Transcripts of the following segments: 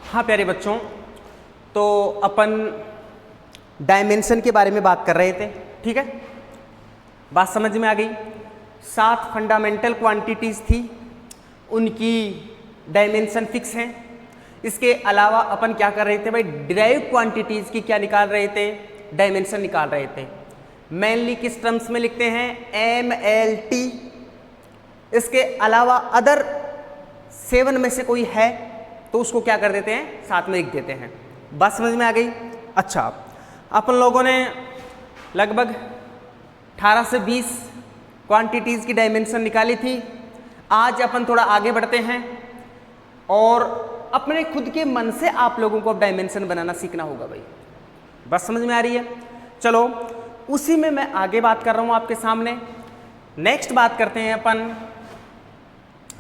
हाँ प्यारे बच्चों, तो अपन डायमेंशन के बारे में बात कर रहे थे। ठीक है, बात समझ में आ गई। 7 फंडामेंटल क्वांटिटीज थी, उनकी डायमेंशन फिक्स हैं। इसके अलावा अपन क्या कर रहे थे भाई, डिराइव क्वांटिटीज की क्या निकाल रहे थे, डायमेंशन निकाल रहे थे। मेनली किस टर्म्स में लिखते हैं, MLT। इसके अलावा अदर 7 में से कोई है तो उसको क्या कर देते हैं, साथ में लिख देते हैं। बात समझ में आ गई। अच्छा, अपन लोगों ने लगभग 18 से 20 क्वांटिटीज़ की डायमेंशन निकाली थी। आज अपन थोड़ा आगे बढ़ते हैं और अपने खुद के मन से आप लोगों को अब डायमेंशन बनाना सीखना होगा भाई। बस समझ में आ रही है। चलो, उसी में मैं आगे बात कर रहा हूँ आपके सामने। नेक्स्ट बात करते हैं अपन,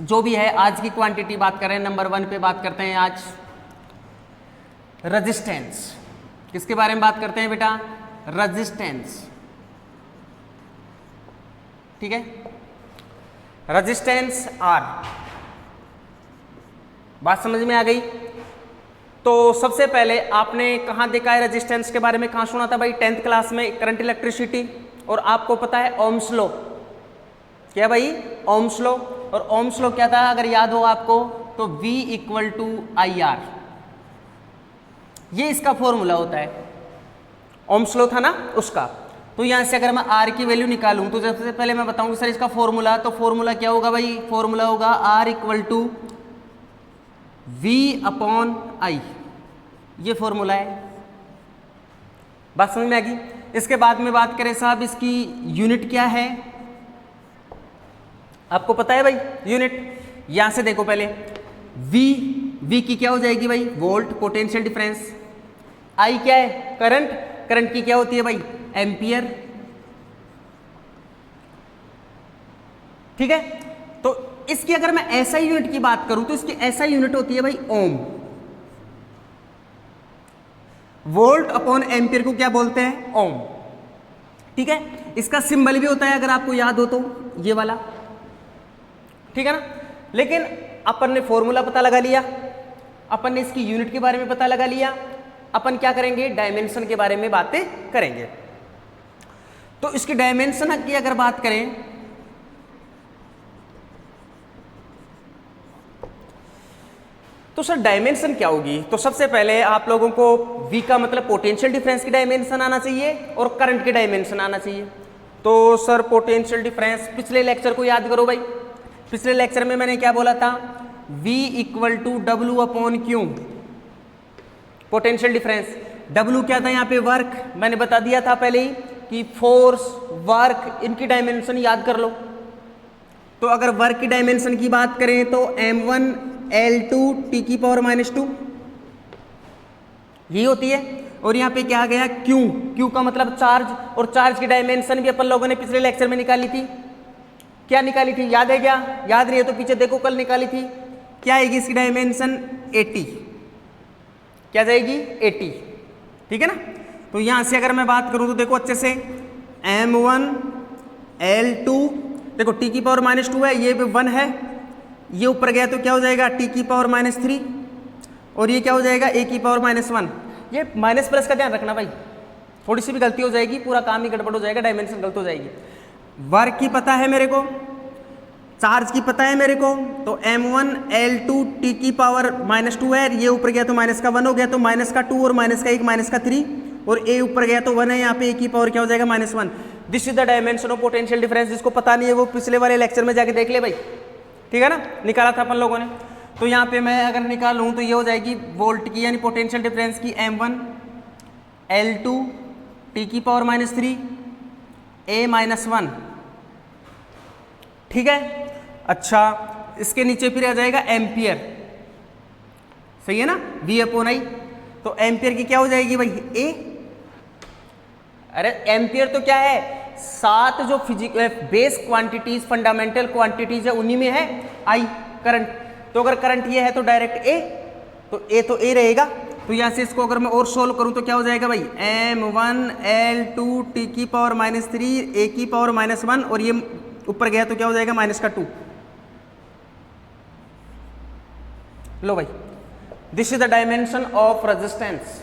जो भी है आज की क्वांटिटी बात कर रहे हैं, नंबर 1 पे बात करते हैं आज, रेजिस्टेंस। किसके बारे में बात करते हैं बेटा, रेजिस्टेंस। ठीक है, रेजिस्टेंस R। बात समझ में आ गई। तो सबसे पहले आपने कहाँ देखा है रेजिस्टेंस के बारे में, कहाँ सुना था भाई, 10th क्लास में करंट इलेक्ट्रिसिटी। और आपको पता है ओम्स लॉ, क्या भाई, ओम्स लॉ। और ओम्स लॉ क्या था अगर याद हो आपको, तो V = IR, ये इसका फॉर्मूला होता है। ओम्स लॉ था ना उसका। तो यहां से अगर मैं R की वैल्यू निकालूं तो सबसे पहले मैं बताऊंगा सर इसका फॉर्मूला। तो फॉर्मूला क्या होगा भाई, फॉर्मूला होगा R = V/I, ये फॉर्मूला है। बात समझ में आ गई। इसके बाद में बात करें साहब, इसकी यूनिट क्या है, आपको पता है भाई यूनिट। यहां से देखो पहले, V की क्या हो जाएगी भाई, वोल्ट, पोटेंशियल डिफरेंस। I क्या है, करंट। करंट की क्या होती है भाई, एम्पियर। ठीक है, तो इसकी अगर मैं SI यूनिट की बात करूं तो इसकी SI यूनिट होती है भाई ओम। वोल्ट/एम्पियर को क्या बोलते हैं, ओम। ठीक है, इसका सिंबल भी होता है अगर आपको याद हो तो ये वाला। ठीक है ना। लेकिन अपन ने फॉर्मूला पता लगा लिया, अपन ने इसकी यूनिट के बारे में पता लगा लिया। अपन क्या करेंगे, डायमेंशन के बारे में बातें करेंगे। तो इसकी डायमेंशन की अगर बात करें तो सर डायमेंशन क्या होगी, तो सबसे पहले आप लोगों को V का मतलब पोटेंशियल डिफरेंस की डायमेंशन आना चाहिए और करंट की डायमेंशन आना चाहिए। तो सर पोटेंशियल डिफरेंस, पिछले लेक्चर को याद करो भाई। पिछले लेक्चर में मैंने क्या बोला था, V = W/Q, potential difference. W क्या था यहाँ पे, वर्क। मैंने बता दिया था पहले ही कि फोर्स, वर्क, इनकी डायमेंशन याद कर लो। तो अगर वर्क की डायमेंशन की बात करें तो M1L2 T⁻², यही होती है। और यहाँ पे क्या आ गया, Q का मतलब चार्ज। और चार्ज की डायमेंशन भी अपन लोगों ने पिछले लेक्चर में निकाली थी। क्या निकाली थी, याद है क्या, याद नहीं है तो पीछे देखो, कल निकाली थी। क्या आएगी इसकी डायमेंशन, 80। क्या जाएगी, 80। ठीक है ना। तो यहां से अगर मैं बात करूं तो देखो अच्छे से, M1L2, देखो T⁻² है, ये भी 1 है, ये ऊपर गया तो क्या हो जाएगा, T⁻³ और ये क्या हो जाएगा, A⁻⁻1। ये माइनस प्लस का ध्यान रखना भाई, थोड़ी सी भी गलती हो जाएगी पूरा काम ही गड़बड़ हो जाएगा, डायमेंशन गलत हो जाएगी। वर्क की पता है मेरे को, चार्ज की पता है मेरे को, तो M1L2 T⁻² है, ये ऊपर गया तो -1 हो गया, तो -2 और -1 -3, और A ऊपर गया तो 1 है, यहाँ पे A की पावर क्या हो जाएगा, -1। This is the dimension of potential difference. जिसको पता नहीं है वो पिछले वाले लेक्चर में जाके देख ले भाई। ठीक है ना, निकाला था अपन लोगों ने। तो यहाँ पे मैं अगर निकालूँ तो ये हो जाएगी वोल्ट की, यानी पोटेंशियल डिफरेंस की, M1L2 T⁻³ A-1। ठीक है। अच्छा, इसके नीचे फिर आ जाएगा एम्पियर, सही है ना, V/I। तो एम्पियर की क्या हो जाएगी भाई, A। अरे एम्पियर तो क्या है, 7 जो बेस क्वांटिटीज, फंडामेंटल क्वांटिटीज है, उन्हीं में है I, करंट। तो अगर करंट ये है तो डायरेक्ट A, तो A रहेगा। तो यहां से इसको अगर मैं और सोल्व करूं तो क्या हो जाएगा भाई, M1L2 T⁻³ A⁻⁻1, और ये ऊपर गया तो क्या हो जाएगा, -2। लो भाई, this is the dimension of resistance,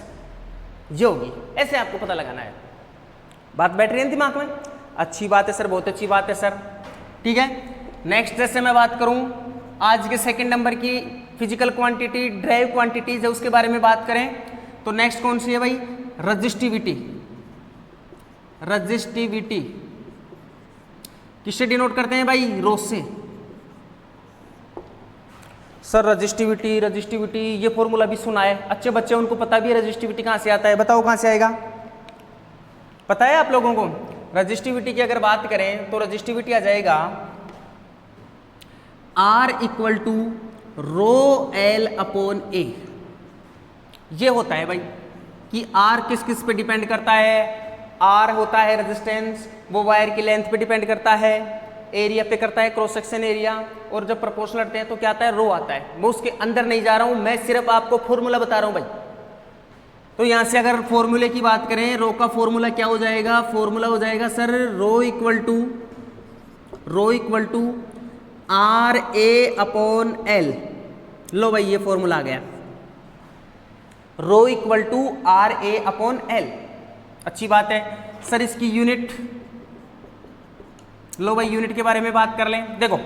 ये होगी। ऐसे आपको पता लगाना है। बात बैठ रही है दिमाग में? अच्छी बात है सर, बहुत अच्छी बात है सर। ठीक है, नेक्स्ट जैसे मैं बात करूं आज के सेकंड नंबर की फिजिकल क्वांटिटी ड्राइव क्वांटिटीज है, उसके बारे में बात करें तो नेक्स्ट कौन सी है भाई? रजिस्टिविटी। रजिस्टिविटी किससे डिनोट करते हैं भाई? रो से। सर रजिस्टिविटी रजिस्टिविटी ये फॉर्मूला भी सुना है, अच्छे बच्चे उनको पता भी है रजिस्टिविटी कहाँ से आता है। बताओ कहाँ से आएगा? पता है आप लोगों को? रजिस्टिविटी की अगर बात करें तो रजिस्टिविटी आ जाएगा R equal to rho L upon A. ये होता है भाई कि R किस किस पे डिपेंड करता है? R होता है रेजिस्टेंस, वो वायर की लेंथ पे डिपेंड करता है, एरिया पे करता है, क्रॉस सेक्शन एरिया, और जब प्रोपोर्शनल करते हैं तो क्या आता है? रो आता है। मैं उसके अंदर नहीं जा रहा हूं, मैं सिर्फ आपको फॉर्मूला बता रहा हूं भाई। तो यहां से अगर फॉर्मूले की बात करें, रो का फॉर्मूला क्या हो जाएगा? फॉर्मूला हो जाएगा sir rho equal to R A upon L. लो भाई ये फॉर्मूला आ गया, rho equal to R A upon L. अच्छी बात है सर। इसकी यूनिट, लो भाई यूनिट के बारे में बात कर लें। देखो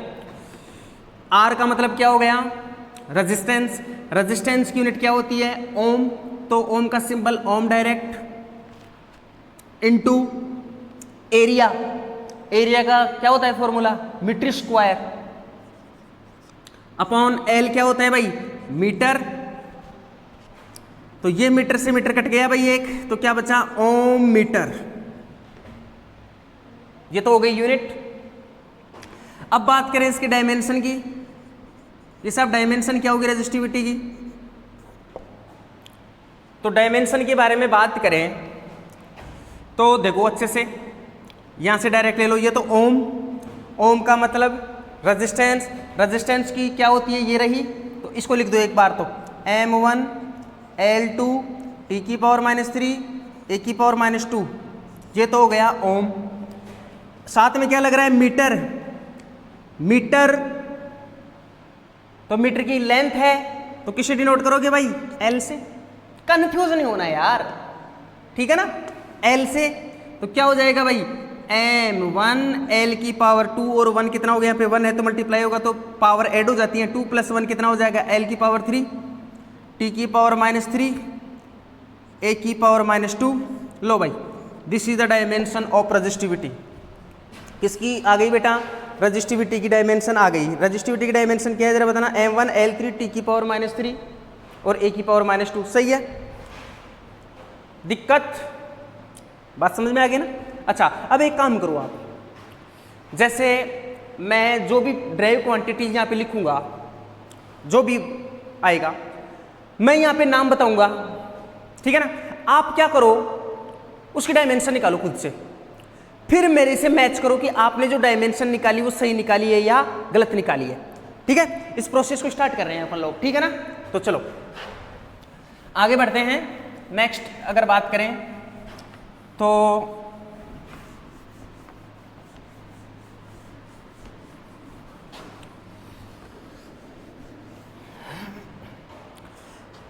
आर का मतलब क्या हो गया? रेजिस्टेंस। रेजिस्टेंस की यूनिट क्या होती है? ओम। तो ओम का symbol ohm direct into area. Area का क्या होता है formula? Metre square upon L क्या होता है भाई? मीटर। तो ये मीटर से मीटर कट गया भाई एक, तो क्या बचा? ओम मीटर। ये तो हो गई यूनिट। अब बात करें इसके डायमेंशन की। ये सब डायमेंशन क्या होगी रेजिस्टिविटी की? तो डायमेंशन के बारे में बात करें तो देखो अच्छे से, यहां से डायरेक्ट ले लो। ये तो ओम, ओम का मतलब रेजिस्टेंस। रेजिस्टेंस की क्या होती है? ये रही, तो इसको लिख दो एक बार तो M1 L2 T की पावर -3 A की पावर -2। ये तो हो गया ओम। साथ में क्या लग रहा है? मीटर। मीटर तो मीटर की लेंथ है, तो किससे डिनोट करोगे भाई? L से। कंफ्यूज नहीं होना यार, ठीक है ना? L से। तो क्या हो जाएगा भाई? M1 L की पावर 2 और 1 कितना हो गया? यहाँ पे 1 है तो मल्टीप्लाई होगा तो पावर ऐड हो जाती है। 2 + 1 कितना हो जाएगा? L की पावर 3 T की पावर -3 A की पावर -2। लो भाई this is the dimension of resistivity. किसकी आ गई बेटा? रजिस्टिविटी की डायमेंशन आ गई। रजिस्टिविटी की डायमेंशन क्या है जरा बताना? M1 L3 T की पावर -3 और A की पावर -2। सही है? दिक्कत? बात समझ में आ गई ना? अच्छा अब एक काम करो आप, जैसे मैं जो भी ड्राइव क्वांटिटीज यहाँ पे लिखूंगा, जो भी आएगा मैं यहाँ पे नाम बताऊंगा, ठीक है ना? आप क्या करो, उसकी डायमेंशन निकालो खुद से, फिर मेरे से मैच करो कि आपने जो डायमेंशन निकाली वो सही निकाली है या गलत निकाली है। ठीक है, इस प्रोसेस को स्टार्ट कर रहे हैं अपन लोग, ठीक है ना? तो चलो आगे बढ़ते हैं। नेक्स्ट अगर बात करें तो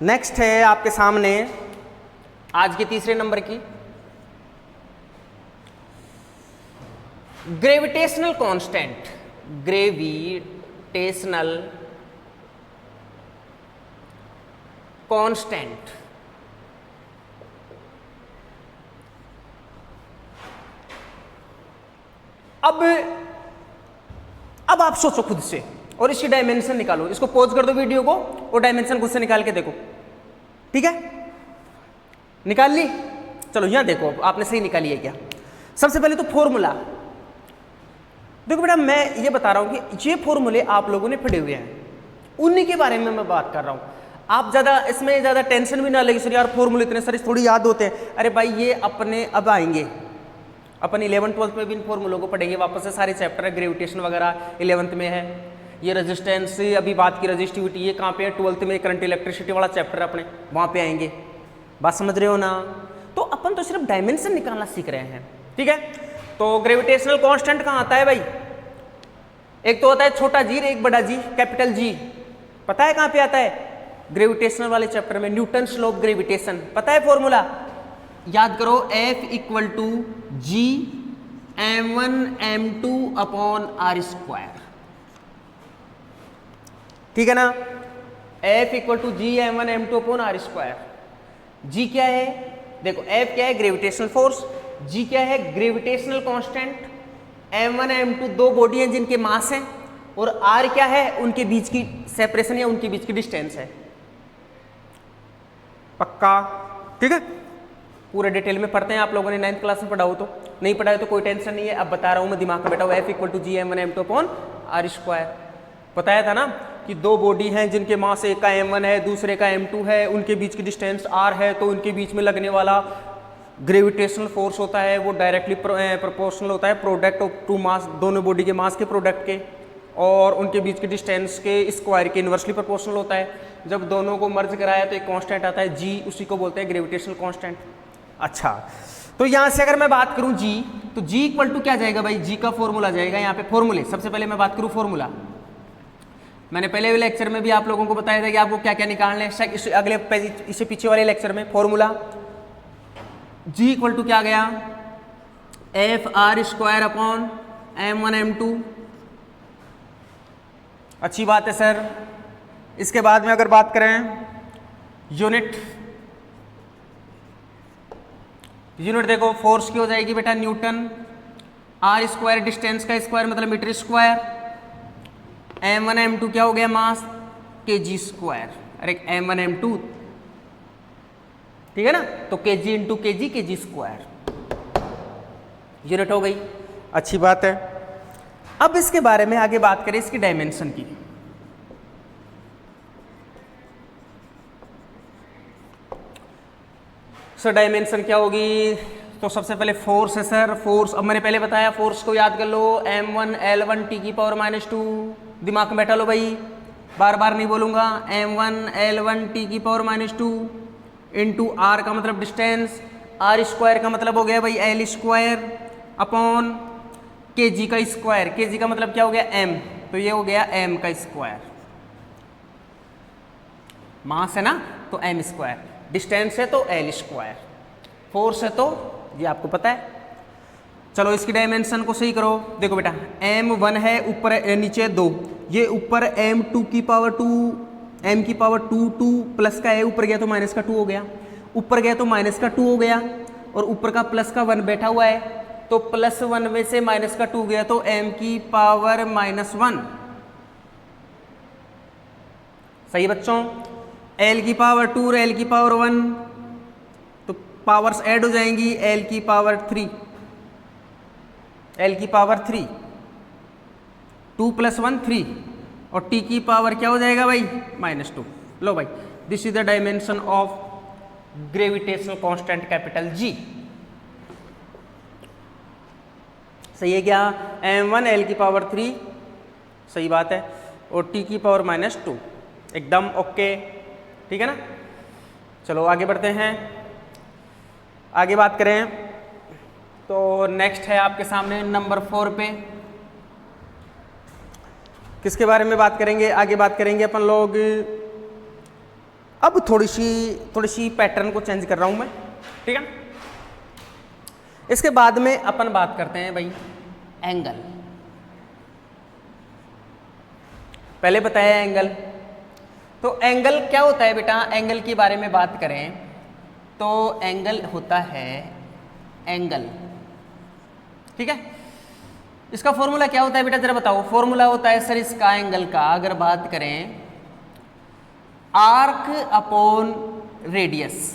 नेक्स्ट है आपके सामने आज के तीसरे नंबर की ग्रेविटेशनल कांस्टेंट। ग्रेविटेशनल कांस्टेंट अब आप सोचो खुद से और इसकी डायमेंशन निकालो। इसको पॉज कर दो वीडियो को और डायमेंशन खुद से निकाल के देखो, ठीक है? निकाल ली? चलो यहां देखो आपने सही निकाली है क्या। सबसे पहले तो फॉर्मूला देखो बेटा, मैं ये बता रहा हूं कि ये फॉर्मूले आप लोगों ने पढ़े हुए हैं, उन्हीं के बारे में मैं बात कर रहा हूं। आप ज्यादा इसमें ज्यादा टेंशन भी ना लगे सर यार फॉर्मूले इतने सारे थोड़ी याद होते हैं। अरे भाई ये अपने अब आएंगे, अपन 11th-12th में भी इन फॉर्मूलों को पढ़ेंगे वापस से। सारे चैप्टर है, ग्रेविटेशन वगैरह 11th में है, ये रेजिस्टेंस अभी बात की रेजिस्टिविटी ये कहाँ पे है? 12th में करंट इलेक्ट्रिसिटी वाला चैप्टर अपने वहाँ पे आएंगे। बात समझ रहे हो ना? तो अपन तो सिर्फ डायमेंशन निकालना सीख रहे हैं, ठीक है? तो ग्रेविटेशनल कांस्टेंट कहाँ आता है भाई? एक तो होता है छोटा जी, एक बड़ा जी, कैपिटल जी। पता है कहाँ पे आता है? ग्रेविटेशनल वाले चैप्टर में, न्यूटन लॉ ऑफ ग्रेविटेशन, पता है फॉर्मूला? याद करो, F equal to G m1 m2 upon R square, ठीक है ना? F equal to G m1 m2 upon R square. G क्या है? देखो F क्या है? Gravitational force. जी क्या है? Gravitational constant. m1 m2 दो बॉडी हैं जिनके मास हैं, और r क्या है? उनके बीच की सेपरेशन या उनके बीच की डिस्टेंस है। पक्का? ठीक है, पूरे डिटेल में पढ़ते हैं। आप लोगों ने 9th क्लास में पढ़ा हो, तो नहीं पढ़ा है तो कोई टेंशन नहीं है, अब बता रहा हूं मैं, दिमाग में बैठा हुआ। F equal to G m1 m2 upon R square. बताया था ना कि दो बॉडी हैं जिनके मास, एक का m1 है दूसरे का m2 है, उनके बीच की डिस्टेंस r है, तो उनके बीच में लगने वाला ग्रेविटेशनल फोर्स होता है वो डायरेक्टली प्रोपोर्शनल होता है प्रोडक्ट ऑफ टू मास, दोनों बॉडी के मास के प्रोडक्ट के, और उनके बीच के डिस्टेंस के स्क्वायर के इन्वर्सली प्रोपोर्शनल होता है। जब दोनों को मर्ज कराया तो एक कांस्टेंट आता है g, उसी को बोलते हैं ग्रेविटेशनल कांस्टेंट। अच्छा, तो यहां से अगर मैं बात करूं g, तो g इक्वल टू क्या जाएगा भाई? g का फॉर्मूला जाएगा यहाँ पे, फॉर्मूले। सबसे पहले मैं बात करूं फॉर्मूला, मैंने पहले वाले लेक्चर में भी आप लोगों को बताया था कि आपको क्या क्या निकालना है। अगले इससे पीछे वाले लेक्चर में फॉर्मूला g इक्वल टू क्या गया? F R square upon m1 m2। अच्छी बात है सर। इसके बाद में अगर बात करें यूनिट देखो, फोर्स की हो जाएगी बेटा न्यूटन, आर स्क्वायर डिस्टेंस का स्क्वायर मतलब मीटर स्क्वायर, m1 m2 क्या हो गया? मास, kg स्क्वायर, अरे m1 m2, ठीक है ना? तो kg into kg square, unit हो गई। अच्छी बात है। अब इसके बारे में आगे बात करें, इसकी डायमेंशन की। सर डायमेंशन क्या होगी? तो सबसे पहले फोर्स है सर, फोर्स। अब मैंने पहले बताया, फोर्स को याद कर लो, m1 L1 t की पावर -2, दिमाग में बैठा लो भाई, बार बार नहीं बोलूंगा। m1 L1 t की पावर -2 इंटू r का मतलब डिस्टेंस, r स्क्वायर का मतलब हो गया भाई l स्क्वायर अपॉन kg का स्क्वायर, kg का मतलब क्या हो गया? m, तो ये हो गया m का स्क्वायर। मास है ना तो m स्क्वायर, डिस्टेंस है तो l स्क्वायर, फोर्स है तो ये आपको पता है। चलो इसकी डायमेंशन को सही करो। देखो बेटा, m1 है, ऊपर नीचे 2, ये ऊपर m2 की पावर 2, m की पावर 2 प्लस का है, ऊपर गया तो माइनस का 2 हो गया, ऊपर गया तो माइनस का 2 हो गया, और ऊपर का प्लस का 1 बैठा हुआ है, तो +1 में से माइनस का 2 गया तो m की पावर -1। सही बच्चों? l की पावर 2 और l की पावर 1, तो पावर्स ऐड हो जाएंगी, l की पावर 3, l की पावर 3, 2 + 1 3, और t की पावर क्या हो जाएगा भाई? -2। लो भाई, this is the dimension of gravitational constant capital G। सही है क्या? m1 l की पावर 3, सही बात है, और t की पावर -2, एकदम ओके, ठीक है ना? चलो आगे बढ़ते हैं। आगे बात करें तो नेक्स्ट है आपके सामने नंबर 4 पे, किसके बारे में बात करेंगे? आगे बात करेंगे अपन लोग, अब थोड़ी सी पैटर्न को चेंज कर रहा हूं मैं, ठीक है? इसके बाद में अपन बात करते हैं भाई एंगल। पहले बताया एंगल, तो एंगल क्या होता है बेटा? एंगल के बारे में बात करें तो एंगल होता है एंगल, ठीक है? इसका फॉर्मूला क्या होता है बेटा, जरा बताओ। फॉर्मूला होता है सर इसका एंगल का, अगर बात करें, आर्क अपॉन रेडियस।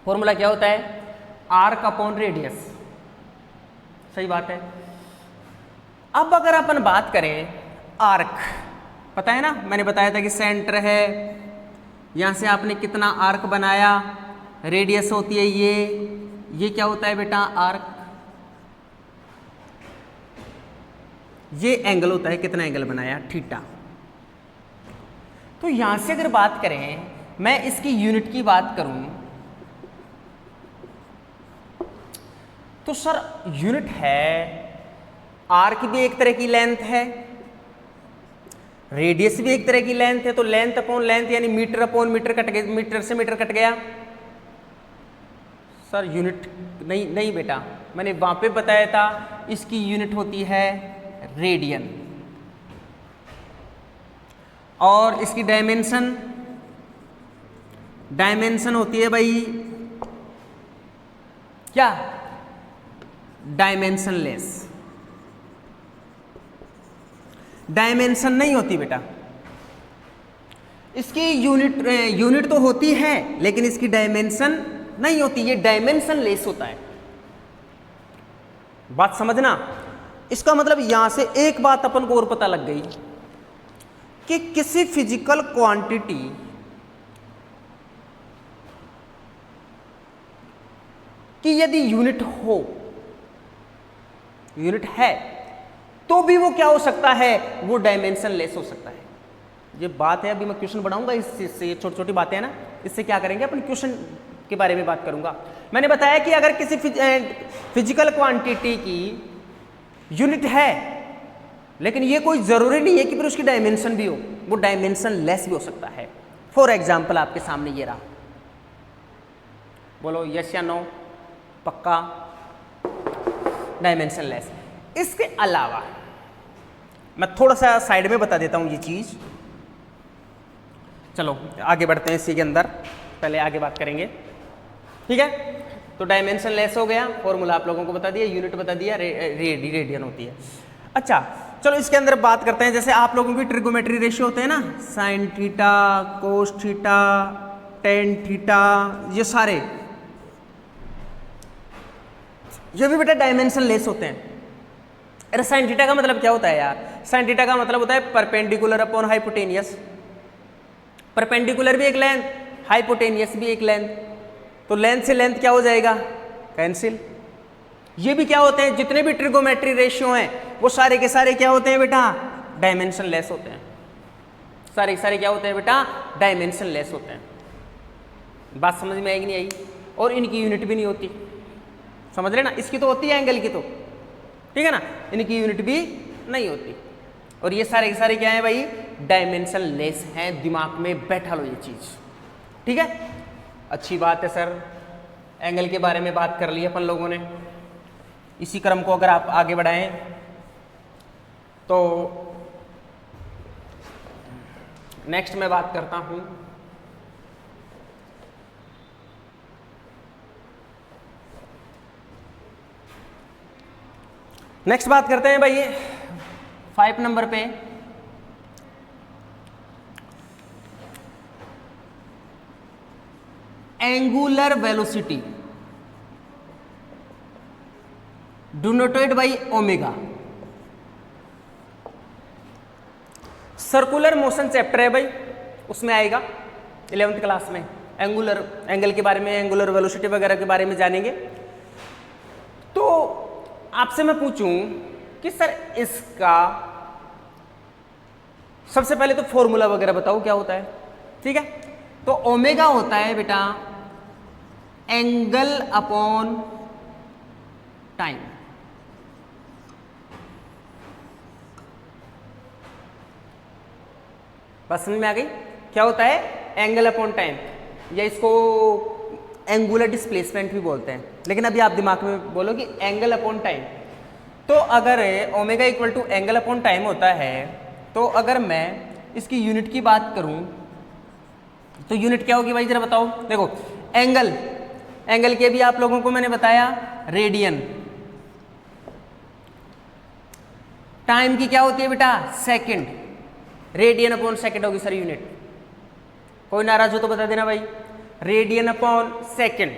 फॉर्मूला क्या होता है? आर्क अपॉन रेडियस, सही बात है। अब अगर अपन बात करें आर्क, पता है ना, मैंने बताया था कि सेंटर है, यहां से आपने कितना आर्क बनाया, रेडियस होती है ये क्या होता है बेटा? आर्क। ये एंगल होता है, कितना एंगल बनाया? थीटा। तो यहां से अगर बात करें, मैं इसकी यूनिट की बात करूं तो सर यूनिट है, आर्क भी एक तरह की लेंथ है, रेडियस भी एक तरह की लेंथ है, तो लेंथ अपॉन लेंथ यानी मीटर अपॉन मीटर कट गया, मीटर से मीटर कट गया। सर यूनिट नहीं, नहीं बेटा, मैंने वहां पे बताया था इसकी यूनिट होती है रेडियन, और इसकी डायमेंशन होती है भाई क्या, डायमेंशनलेस। डायमेंशन नहीं होती बेटा, इसकी यूनिट तो होती है लेकिन इसकी डायमेंशन नहीं होती, ये डायमेंशन लेस होता है। बात समझना, इसका मतलब यहां से एक बात अपन को और पता लग गई कि किसी फिजिकल क्वांटिटी की यदि यूनिट है तो भी वो क्या हो सकता है, वो डायमेंशन लेस हो सकता है। ये बात है, अभी मैं क्वेश्चन बढ़ाऊंगा इससे, छोटी छोटी बातें हैं ना, इससे क्या करेंगे अपन क्वेश्चन के बारे में बात करूंगा। मैंने बताया कि अगर किसी फिजिकल क्वांटिटी की यूनिट है लेकिन ये कोई जरूरी नहीं है कि फिर उसकी डायमेंशन भी हो, वो डायमेंशन लेस भी हो सकता है। फॉर एग्जाम्पल आपके सामने ये रहा, बोलो यस या नो, पक्का डायमेंशन लेस। इसके अलावा मैं थोड़ा सा साइड में बता देता हूं ये चीज, चलो आगे बढ़ते हैं इसी के अंदर, पहले आगे बात करेंगे, ठीक है। तो डायमेंशन लेस हो गया, फॉर्मूला आप लोगों को बता दिया, यूनिट बता दिया, रेडियन होती है। अच्छा चलो इसके अंदर बात करते हैं, जैसे आप लोगों की ट्रिगोमेट्री रेशियो होते हैं ना, sine theta, cos theta, tan theta, ये सारे, ये भी बेटा डायमेंशन लेस होते हैं। अरे साइन थीटा का मतलब क्या होता है यार, साइन थीटा का मतलब होता है परपेंडिकुलर अपॉन हाइपोटेनियस। परपेंडिकुलर भी एक लेंथ, हाइपोटेनियस भी एक लेंथ, तो लेंथ से लेंथ क्या हो जाएगा, कैंसिल। ये भी क्या होते हैं, जितने भी ट्रिगोमेट्री रेशियो हैं वो सारे के सारे क्या होते हैं बेटा, डायमेंशन लेस होते हैं। सारे के सारे क्या होते हैं बेटा, डायमेंशन लेस होते हैं। बात समझ में आएगी नहीं आई, और इनकी यूनिट भी नहीं होती, समझ रहे ना, इसकी तो होती है एंगल की तो, ठीक है ना, इनकी यूनिट भी नहीं होती। और ये सारे के सारे क्या है भाई, डायमेंशन लेस हैं, दिमाग में बैठा लो ये चीज, ठीक है। अच्छी बात है सर, एंगल के बारे में बात कर ली अपन लोगों ने। इसी क्रम को अगर आप आगे बढ़ाएं तो नेक्स्ट मैं बात करता हूं नेक्स्ट बात करते हैं भाई 5 नंबर पे, angular velocity denoted by omega. Circular motion chapter है भाई, उसमें आएगा 11th क्लास में, एंगल के बारे में, एंगुलर वेलोसिटी वगैरह के बारे में जानेंगे। तो आपसे मैं पूछूं कि सर इसका सबसे पहले तो फॉर्मूला वगैरह बताओ क्या होता है, ठीक है। तो ओमेगा होता है बेटा एंगल अपॉन टाइम। बस समझ में आ गई क्या होता है, एंगल अपॉन टाइम, या इसको एंगुलर डिस्प्लेसमेंट भी बोलते हैं, लेकिन अभी आप दिमाग में बोलो कि एंगल अपॉन टाइम। तो अगर omega equal to angle upon time होता है, तो अगर मैं इसकी यूनिट की बात करूं तो यूनिट क्या होगी भाई, जरा बताओ। देखो एंगल के भी आप लोगों को मैंने बताया रेडियन, टाइम की क्या होती है बेटा, सेकंड, रेडियन अपॉन सेकंड होगी सर यूनिट। कोई नाराज हो तो बता देना भाई, रेडियन अपॉन सेकंड।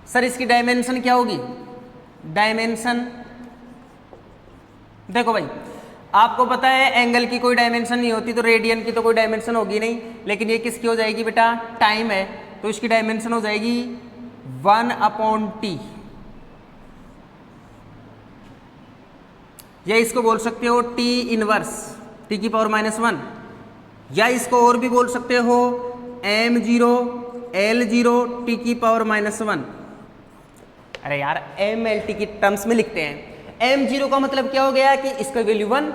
सर इसकी डायमेंशन क्या होगी, डायमेंशन, देखो भाई आपको पता है एंगल की कोई डायमेंशन नहीं होती, तो रेडियन की तो कोई डायमेंशन होगी नहीं, लेकिन ये किसकी हो जाएगी बेटा, टाइम है, तो इसकी डायमेंशन हो जाएगी 1/t, या इसको बोल सकते हो t इनवर्स t की पावर -1, या इसको और भी बोल सकते हो m0 L0 t की पावर -1। अरे यार mlt की टर्म्स में लिखते हैं, m0 का मतलब क्या हो गया कि इसका वैल्यू 1,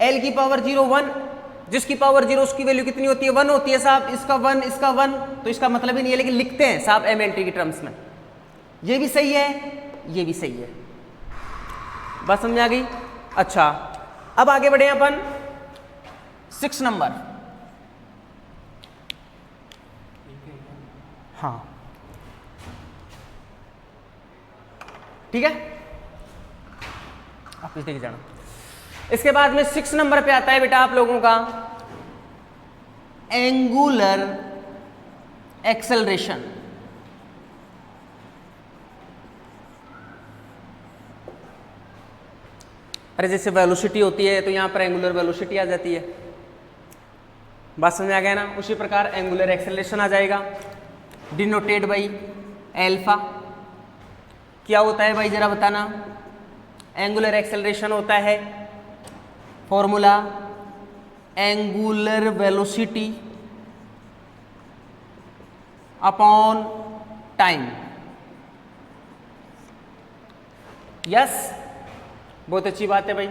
L की पावर 0 1, जिसकी पावर 0 उसकी वैल्यू कितनी होती है? 1 होती है साहब। इसका 1, इसका 1, तो इसका मतलब ही नहीं है, लेकिन लिखते हैं साहब एमएलटी की टर्म्स में। ये भी सही है, ये भी सही है। बात समझ आ गई? अच्छा, अब आगे बढ़े अपन 6 नंबर। हाँ ठीक है, आप इस देखिए जाना। इसके बाद में 6 नंबर पे आता है बेटा आप लोगों का एंगुलर एक्सेलरेशन। अरे जैसे वेलोसिटी होती है तो यहां पर एंगुलर वेलोसिटी आ जाती है। बात समझ आ गया ना? उसी प्रकार एंगुलर एक्सेलरेशन आ जाएगा, डिनोटेड बाई एल्फा। क्या होता है भाई जरा बताना? एंगुलर एक्सेलरेशन होता है formula angular velocity upon time. Yes, बहुत अच्छी बात है भाई।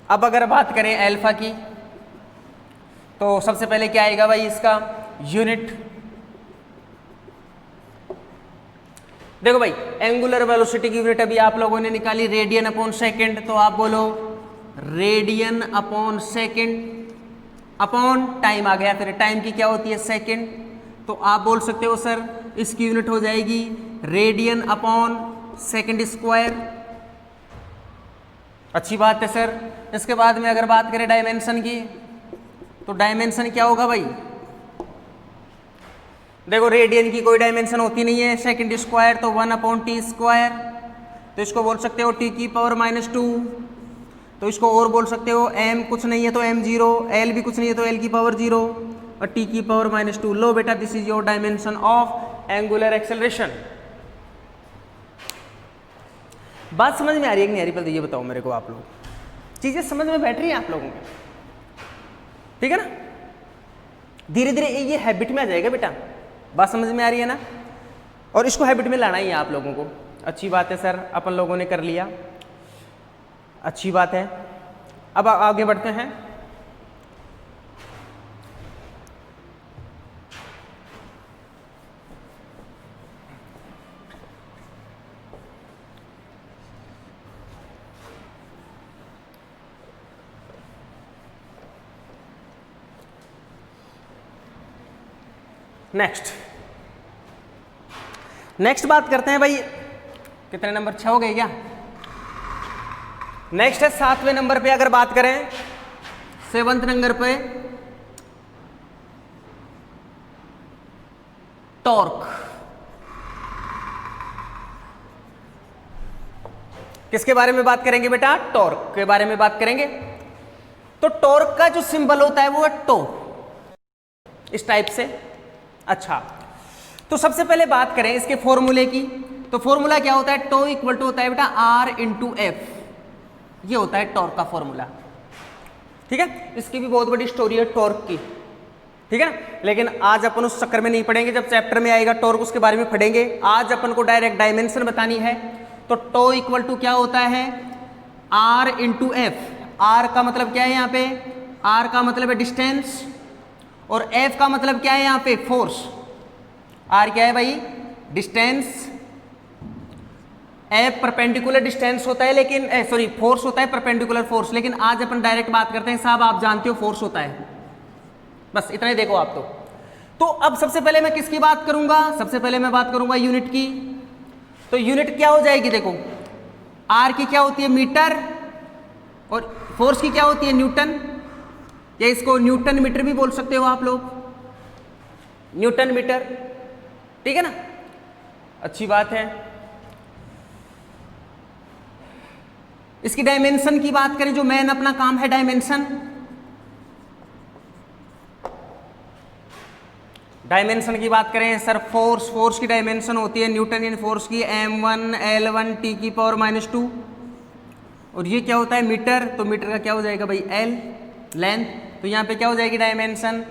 अब अगर बात करें अल्फा की तो सबसे पहले क्या आएगा भाई? इसका यूनिट। देखो भाई, एंगुलर वेलोसिटी की यूनिट अभी आप लोगों ने निकाली रेडियन अपॉन सेकेंड, तो आप बोलो radian upon second upon time आ गया। फिर टाइम की क्या होती है? सेकेंड। तो आप बोल सकते हो सर इसकी यूनिट हो जाएगी रेडियन अपॉन सेकेंड स्क्वायर। अच्छी बात है सर। इसके बाद में अगर बात करें डायमेंशन की, तो डायमेंशन क्या होगा भाई? देखो रेडियन की कोई डायमेंशन होती नहीं है, सेकेंड स्क्वायर तो 1 अपॉन टी स्क्वायर। तो इसको बोल सकते हो टी की पावर -2। तो इसको और बोल सकते हो m कुछ नहीं है तो m0, l भी कुछ नहीं है तो l की पावर 0 और t की पावर -2। लो बेटा, this is your dimension of angular acceleration. बात समझ में आ रही है कि नहीं आ रही? पहले ये बताओ मेरे को, आप लोग चीजें समझ में बैठ रही है आप लोगों को? ठीक है ना? धीरे धीरे ये हैबिट में आ जाएगा बेटा। बात समझ में आ रही है ना? और इसको हैबिट में लाना ही है आप लोगों को। अच्छी बात है सर, अपन लोगों ने कर लिया, अच्छी बात है। अब आगे बढ़ते हैं। नेक्स्ट बात करते हैं भाई, कितने नंबर? 6 हो गए क्या? नेक्स्ट है 7वें नंबर पे। अगर बात करें 7वें नंबर पे टॉर्क। किसके बारे में बात करेंगे बेटा? टॉर्क के बारे में बात करेंगे। तो टॉर्क का जो सिंबल होता है वो है टो, इस टाइप से। अच्छा, तो सबसे पहले बात करें इसके फॉर्मूले की। तो फॉर्मूला क्या होता है? टो इक्वल टू होता है बेटा R इंटू एफ। ये होता है टॉर्क का फॉर्मूला। ठीक है, इसकी भी बहुत बड़ी स्टोरी है टॉर्क की। ठीक है, लेकिन आज अपन उस चक्कर में नहीं पढ़ेंगे। जब चैप्टर में आएगा टॉर्क उसके बारे में पढ़ेंगे। आज अपन को डायरेक्ट डायमेंशन बतानी है। तो टो इक्वल टू क्या होता है? R into F. R का मतलब क्या है यहाँ पे? R का मतलब है डिस्टेंस और F का मतलब क्या है यहाँ पे? फोर्स। R क्या है भाई? डिस्टेंस। F परपेंडिकुलर डिस्टेंस होता है, लेकिन सॉरी फोर्स होता है, परपेंडिकुलर फोर्स। लेकिन आज अपन डायरेक्ट बात करते हैं साहब, आप जानते हो फोर्स होता है। बस इतना ही देखो आप तो अब सबसे पहले मैं किसकी बात करूंगा? सबसे पहले मैं बात करूंगा यूनिट की। तो यूनिट क्या हो जाएगी? देखो R की क्या होती है? मीटर। और फोर्स की क्या होती है? न्यूटन। या इसको न्यूटन मीटर भी बोल सकते हो आप लोग, न्यूटन मीटर। ठीक है ना? अच्छी बात है। इसकी डायमेंशन की बात करें, जो मेन अपना काम है डायमेंशन। डायमेंशन की बात करें सर, फोर्स की डायमेंशन होती है न्यूटनियन फोर्स की m1 L1 t की पावर -2। और ये क्या होता है? मीटर। तो मीटर का क्या हो जाएगा भाई? L length. तो यहाँ पे क्या हो जाएगी डायमेंशन?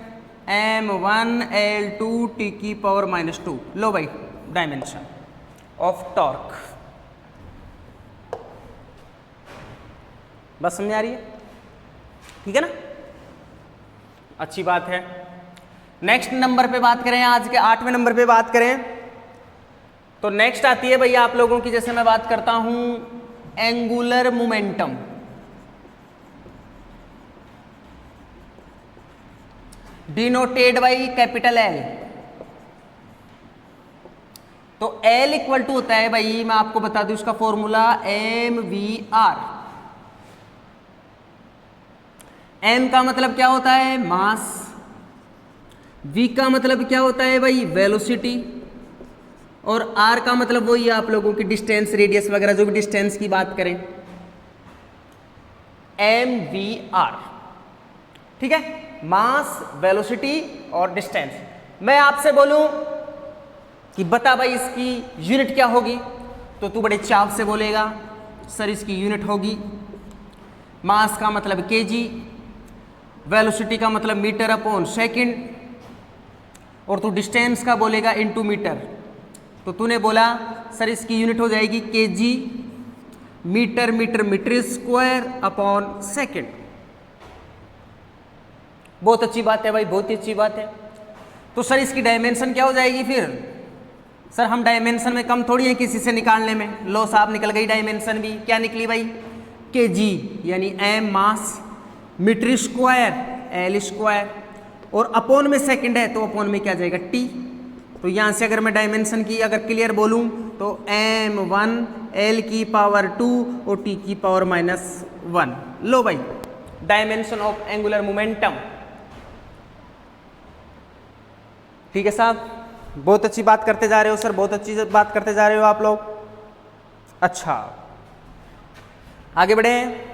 m1 L2 t की पावर -2। लो भाई, डायमेंशन ऑफ टॉर्क। बस समझ आ रही है? ठीक है ना? अच्छी बात है। नेक्स्ट नंबर पे बात करें, आज के 8वें नंबर पे बात करें तो नेक्स्ट आती है भैया आप लोगों की, जैसे मैं बात करता हूं angular momentum. Denoted by capital L. तो L इक्वल टू होता है भाई, मैं आपको बता दूं इसका फॉर्मूला mvr। m का मतलब क्या होता है, मास। v का मतलब क्या होता है भाई, वेलोसिटी। और r का मतलब वही है आप लोगों की डिस्टेंस, रेडियस वगैरह जो भी डिस्टेंस की बात करें, mvr। ठीक है, मास, वेलोसिटी और डिस्टेंस। मैं आपसे बोलूं कि बता भाई इसकी यूनिट क्या होगी, तो तू बड़े चाव से बोलेगा सर इसकी यूनिट होगी, मास का मतलब केजी, वेलोसिटी का मतलब मीटर अपॉन सेकंड, और तू डिस्टेंस का बोलेगा इनटू मीटर। तो तूने बोला सर इसकी यूनिट हो जाएगी KG metre metre metre square upon second. बहुत अच्छी बात है भाई, बहुत ही अच्छी बात है। तो सर इसकी डायमेंशन क्या हो जाएगी फिर, सर हम डायमेंशन में कम थोड़ी है किसी से निकालने में। लो साहब निकल गई डायमेंशन भी, क्या निकली भाई, केजी यानी m मास, मीटर स्क्वायर l स्क्वायर, और अपॉन में सेकंड है तो अपॉन में क्या जाएगा t। तो यहाँ से अगर मैं डायमेंशन की अगर क्लियर बोलूँ तो m1 l की पावर 2 और t की पावर -1। लो भाई डायमेंशन ऑफ एंगुलर मोमेंटम। ठीक है साहब, बहुत अच्छी बात करते जा रहे हो सर, बहुत अच्छी बात करते जा रहे हो आप लोग। अच्छा आगे बढ़े।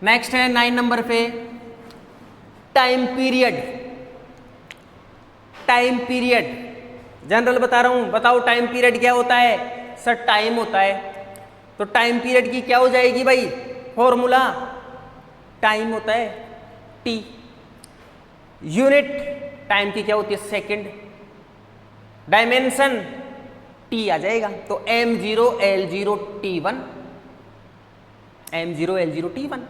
नेक्स्ट है 9 नंबर पे time period. Time period general बता रहा हूं, बताओ टाइम पीरियड क्या होता है। सर टाइम होता है, तो टाइम पीरियड की क्या हो जाएगी भाई, फॉर्मूला टाइम होता है टी। यूनिट टाइम की क्या होती है, सेकंड। डायमेंशन टी आ जाएगा, तो m0 l0 t1, m0 l0 t1।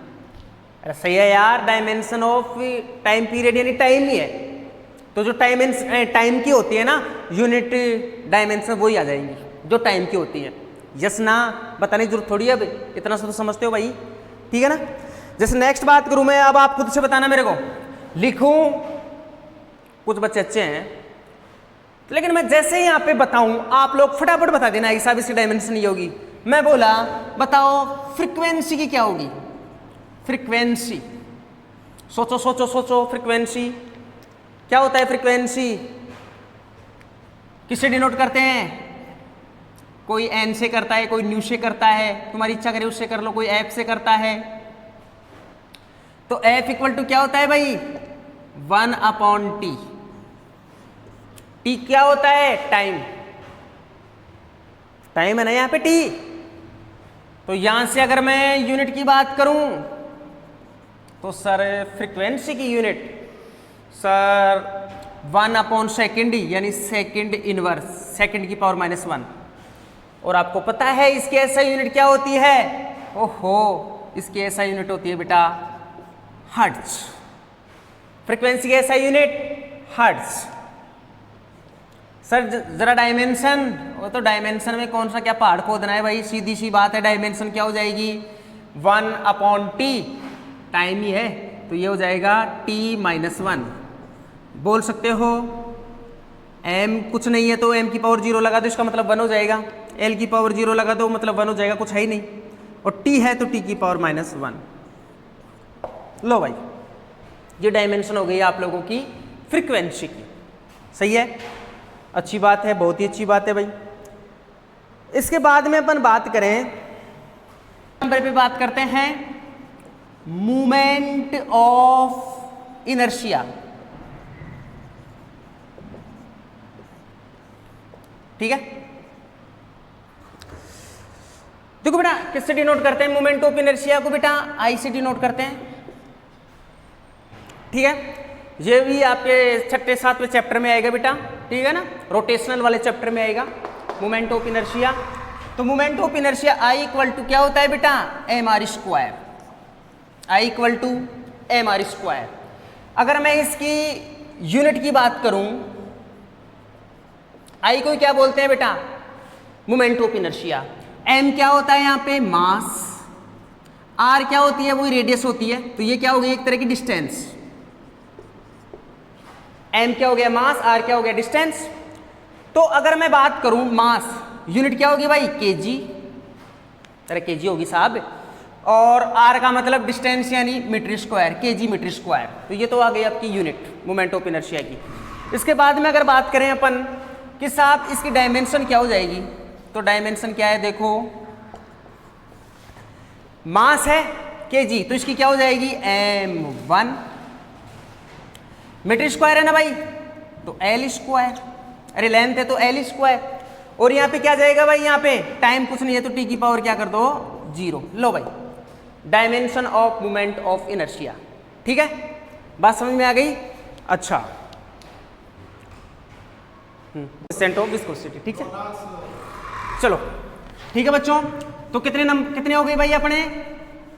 अरे सही है यार, डायमेंशन ऑफ टाइम पीरियड यानी टाइम ही है। तो जो टाइम की होती है ना यूनिट डायमेंशन वही आ जाएंगी जो टाइम की होती है। यस ना, बताने की जरूरत थोड़ी है, अब इतना सा तो समझते हो भाई, ठीक है ना। जैसे नेक्स्ट बात करूं मैं, अब आप खुद से बताना मेरे को, लिखूं। कुछ बच्चे अच्छे हैं लेकिन मैं जैसे ही यहाँ पे बताऊं आप लोग फटाफट बता देना साहब इसकी डायमेंशन ये होगी। मैं बोला बताओ फ्रीक्वेंसी की क्या होगी, फ्रीक्वेंसी। सोचो सोचो सोचो, फ्रीक्वेंसी क्या होता है। फ्रीक्वेंसी किससे डिनोट करते हैं, कोई एन से करता है, कोई न्यू से करता है, तुम्हारी इच्छा करे उससे कर लो, कोई एफ से करता है। तो एफ इक्वल टू क्या होता है भाई, 1/t। टी क्या होता है, टाइम। टाइम है ना यहाँ पे टी। तो यहां से अगर मैं यूनिट की बात करूं तो सर फ्रीक्वेंसी की यूनिट सर 1/सेकंड यानी सेकंड इनवर्स, सेकंड की पावर -1। और आपको पता है इसकी ऐसा यूनिट क्या होती है, ओहो इसकी ऐसा यूनिट होती है बेटा हर्ट्ज। फ्रीक्वेंसी की ऐसा यूनिट हर्ट्ज। सर जरा डायमेंशन, वो तो डायमेंशन में कौन सा क्या पहाड़ खोदना है भाई, सीधी सी बात है। डायमेंशन क्या हो जाएगी, 1/t, टाइम ही है तो ये हो जाएगा t-1। बोल सकते हो m कुछ नहीं है तो m की पावर 0 लगा दो, इसका मतलब 1 हो जाएगा। l की पावर 0 लगा दो, मतलब 1 हो जाएगा, कुछ है ही नहीं। और t है तो t की पावर -1। लो भाई ये डायमेंशन हो गई आप लोगों की फ्रीक्वेंसी की, सही है, अच्छी बात है, बहुत ही अच्छी बात है भाई। इसके बाद में अपन बात करें, नंबर पे बात करते हैं मोमेंट ऑफ इनर्शिया। ठीक है, देखो बेटा किससे डिनोट करते हैं मोमेंट ऑफ इनर्शिया को? बेटा आई से डिनोट करते हैं। ठीक है, ये भी आपके 6-7वें चैप्टर में आएगा बेटा, ठीक है ना, रोटेशनल वाले चैप्टर में आएगा मोमेंट ऑफ इनर्शिया। तो moment of inertia I equal to क्या होता है बेटा? M R square. I equal to M R square. अगर मैं इसकी यूनिट की बात करूं, आई को क्या बोलते हैं बेटा? Moment of inertia. एम क्या होता है यहाँ पे? मास। आर क्या होती है? वो रेडियस होती है। तो ये क्या हो गई? एक तरह की डिस्टेंस। एम क्या हो गया? मास। आर क्या हो गया? डिस्टेंस। तो अगर मैं बात करूं मास, यूनिट क्या होगी भाई? केजी। अरे केजी होगी साहब। और आर का मतलब डिस्टेंस यानी metre square, KG metre square. तो ये तो आ गई आपकी यूनिट मोमेंट ऑफ इनर्शिया की। इसके बाद में अगर बात करें अपन कि साहब इसकी डायमेंशन क्या हो जाएगी, तो डायमेंशन क्या है? देखो मास है केजी, तो इसकी क्या हो जाएगी? m1। मीटर स्क्वायर है ना भाई, तो एल स्क्वायर। अरे लेंथ है तो एल स्क्वायर। और यहाँ पे क्या जाएगा भाई? यहाँ पे टाइम कुछ नहीं है तो टी की पावर क्या कर दो? 0। लो भाई, dimension of moment of inertia. ठीक है, बात समझ में आ गई? अच्छा, परसेंट ऑफ विस्कोसिटी। ठीक है, चलो ठीक है बच्चों। तो कितने हो गए भाई अपने?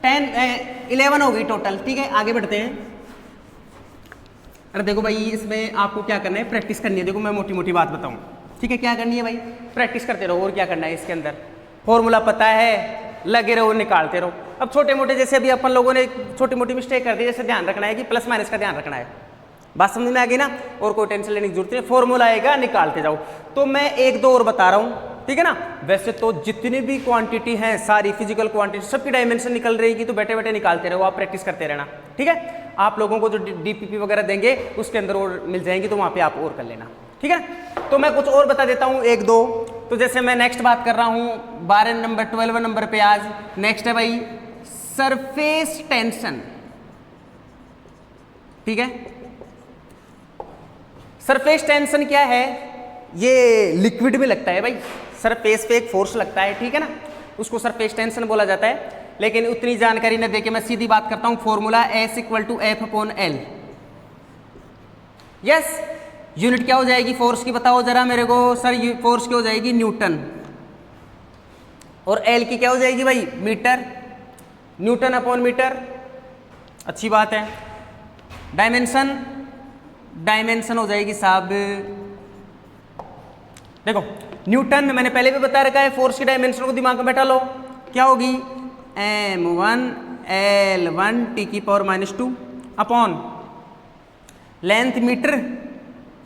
11 हो गई टोटल। ठीक है, आगे बढ़ते हैं। अरे देखो भाई, इसमें आपको क्या करना है? प्रैक्टिस करनी है। देखो मैं मोटी मोटी बात बताऊं, ठीक है? क्या करनी है भाई? प्रैक्टिस करते रहो। और क्या करना है इसके अंदर? फॉर्मूला पता है, लगे रहो, निकालते रहो। अब छोटे मोटे जैसे अभी अपन लोगों ने छोटी मोटी मिस्टेक कर दी, जैसे ध्यान रखना है कि प्लस माइनस का ध्यान रखना है। बात समझ में आ गई ना? और कोई टेंशन लेने की जरूरत नहीं। फॉर्मूला आएगा, निकालते जाओ। तो मैं 1-2 और बता रहा हूँ, ठीक है ना? वैसे तो जितनी भी क्वांटिटी हैं, सारी फिजिकल क्वांटिटी, सबकी डायमेंशन निकल रहेगी। तो बैठे बैठे निकालते रहो, आप प्रैक्टिस करते रहना। ठीक है, आप लोगों को जो डीपीपी वगैरह देंगे उसके अंदर और मिल जाएंगी, तो वहाँ पे आप और कर लेना। ठीक है, तो मैं कुछ और बता देता हूँ 1-2। तो जैसे मैं नेक्स्ट बात कर रहा हूँ 12 नंबर 12 नंबर पे आज नेक्स्ट है भाई सरफेस टेंशन। ठीक है, सरफेस टेंशन क्या है? ये लिक्विड में लगता है भाई, सरफेस पे एक फोर्स लगता है, ठीक है ना, उसको सरफेस टेंशन बोला जाता है। लेकिन उतनी जानकारी न देके मैं सीधी बात करता हूं, formula S = F/L। Yes, unit क्या हो जाएगी फोर्स की? बताओ जरा मेरे को सर। फोर्स क्या हो जाएगी? न्यूटन। और L की क्या हो जाएगी भाई? मीटर, N/मीटर। अच्छी बात है। डायमेंशन हो जाएगी साहब, देखो न्यूटन मैंने पहले भी बता रखा है। फोर्स की डायमेंशन को दिमाग में बैठा लो, क्या होगी? m1 L1 T⁻⁻2 upon length metre.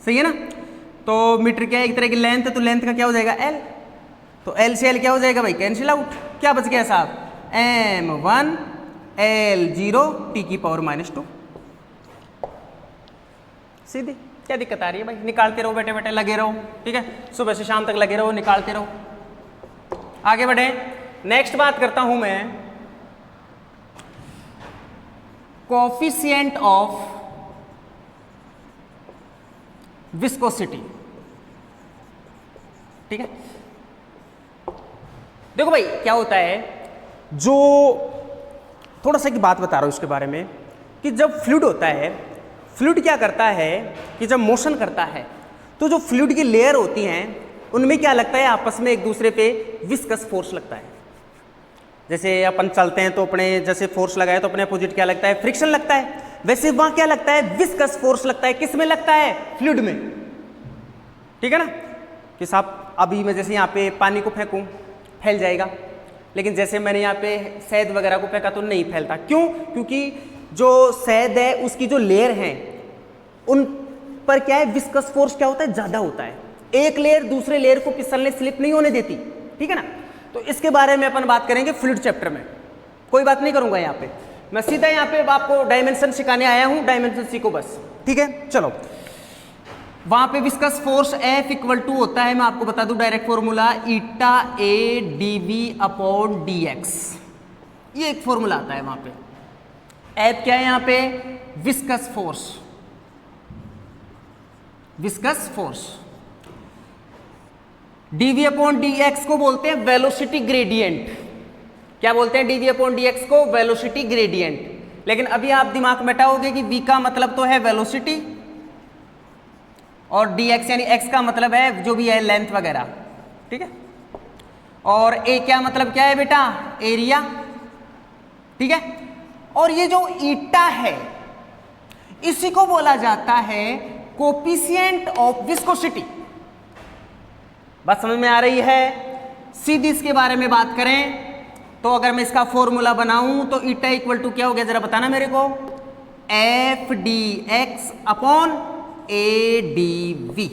सही है ना? तो मीटर क्या है? एक तरह की लेंथ है, तो लेंथ का क्या हो जाएगा? L। तो L से L क्या हो जाएगा भाई? Cancel out. क्या बच गया साहब? m1 L0 T⁻⁻2। सीधी। क्या दिक्कत आ रही है भाई? निकालते रहो, बैठे बैठे लगे रहो। ठीक है, सुबह से शाम तक लगे रहो, निकालते रहो। आगे बढ़े, नेक्स्ट बात करता हूं मैं कोफिशिएंट ऑफ विस्कोसिटी। ठीक है, देखो भाई क्या होता है, जो थोड़ा सा की बात बता रहा हूं इसके बारे में कि जब फ्लूइड होता है, फ्लूइड क्या करता है कि जब मोशन करता है तो जो फ्लूइड की लेयर होती हैं उनमें क्या लगता है? आपस में एक दूसरे पे विस्कस फोर्स लगता है। जैसे अपन चलते हैं तो अपने जैसे फोर्स लगाए तो अपने अपोजिट क्या लगता है? फ्रिक्शन लगता है। वैसे वहां क्या लगता है? विस्कस फोर्स लगता है। किस में लगता है? फ्लूइड में। ठीक है ना? कि साहब अभी मैं जैसे यहाँ पे पानी को फेंकूं, फैल जाएगा, लेकिन जैसे मैंने यहाँ पे शहद वगैरह को फेंका तो नहीं फैलता। क्यों? क्योंकि जो शहद है उसकी जो लेयर है उन पर क्या है? विस्कस फोर्स क्या होता है? ज्यादा होता है। एक लेयर दूसरे लेयर को फिसलने, स्लिप नहीं होने देती। ठीक है ना? तो इसके बारे में अपन बात करेंगे फ्लूइड चैप्टर में। कोई बात नहीं करूंगा यहाँ पे, मैं सीधा यहाँ पे आपको डायमेंशन सिखाने आया हूं। डायमेंशन सीखो बस। ठीक है, चलो। वहां पे विस्कस फोर्स F = होता है, मैं आपको बता दूं डायरेक्ट फॉर्मूला, ηA dV/dx। ये एक फॉर्मूला आता है वहां पे। एफ क्या है यहाँ पे? Viscous force, viscous force. DV upon D X को बोलते हैं वेलोसिटी ग्रेडियंट। क्या बोलते हैं? डीवी अपॉन डी एक्स को वेलोसिटी ग्रेडियंट। लेकिन अभी आप दिमाग में बैठाओगे कि वी का मतलब तो है वेलोसिटी और डी एक्स यानी एक्स का मतलब है जो भी है लेंथ वगैरह, ठीक है। और ए क्या मतलब क्या है बेटा? एरिया, ठीक है। और ये जो ईटा है इसी को बोला जाता है कोफिशिएंट ऑफ विस्कोसिटी। बात समझ में आ रही है? सीधी इसके बारे में बात करें तो अगर मैं इसका फॉर्मूला बनाऊं तो ईटा इक्वल टू क्या हो गया, जरा बताना मेरे को? F D X upon A D V,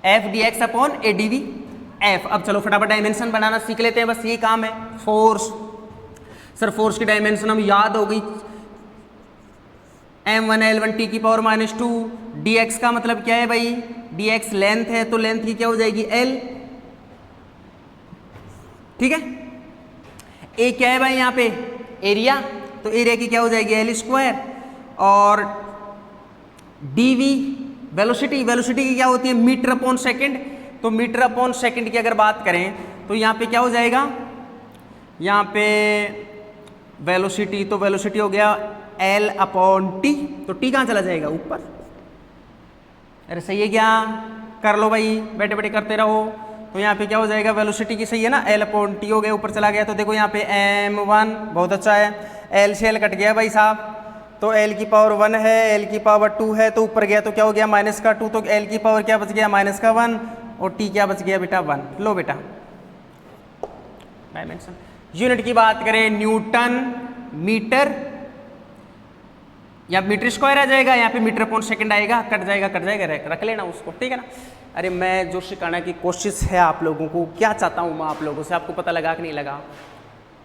F D X upon A D V F. अब चलो फटाफट डायमेंशन बनाना सीख लेते हैं, बस ये काम है। फोर्स, सर फोर्स की डायमेंशन हम याद हो गई, m1 L1 t की पावर -2। dx का मतलब क्या है भाई? dx लेंथ है तो लेंथ की क्या हो जाएगी? l, ठीक है। a क्या है भाई यहाँ पे? एरिया, तो एरिया की क्या हो जाएगी? l square. और dv वेलोसिटी, वेलोसिटी की क्या होती है? Metre upon second. तो मीटर अपॉन सेकेंड की अगर बात करें तो यहाँ पे क्या हो जाएगा? यहाँ पे वेलोसिटी, तो वेलोसिटी हो गया L अपॉन टी, तो टी कहाँ चला जाएगा? ऊपर। अरे सही है क्या? कर लो भाई, बैठे बैठे करते रहो। तो यहाँ पे क्या हो जाएगा? वेलोसिटी की सही है ना, L अपॉन टी हो गया, ऊपर चला गया। तो देखो यहाँ पे m1 बहुत अच्छा है, L से L कट गया भाई साहब, तो L की पावर 1 है, L की पावर 2 है, तो ऊपर गया तो क्या हो गया? -2, तो L की पावर क्या बच गया? -1, और T क्या बच गया बेटा? 1। लो बेटा डायमेंशन। यूनिट की बात करें न्यूटन मीटर या मीटर स्क्वायर आ जाएगा, यहाँ पे मीटर अपॉन सेकंड आएगा, कट जाएगा, रख लेना उसको, ठीक है ना। अरे मैं जो सिखाने की कोशिश है आप लोगों को, क्या चाहता हूँ मैं आप लोगों से, आपको पता लगा कि नहीं लगा?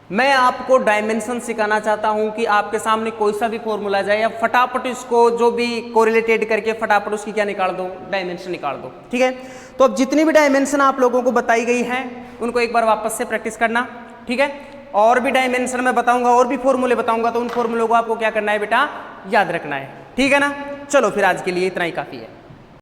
मैं आपको डायमेंशन सिखाना चाहता हूँ कि आपके सामने कोई सा भी फॉर्मूला जाए या फटाफट इसको जो भी कोरिलेटेड करके फटाफट उसकी क्या निकाल दो? डायमेंशन निकाल दो, ठीक है। तो अब जितनी भी डायमेंशन आप लोगों को बताई गई हैं उनको एक बार वापस से प्रैक्टिस करना, ठीक है। और भी डायमेंशन मैं बताऊंगा और भी फॉर्मूले बताऊंगा, तो उन फॉर्मूलों को आपको क्या करना है बेटा? याद रखना है, ठीक है ना। चलो फिर आज के लिए इतना ही काफ़ी है।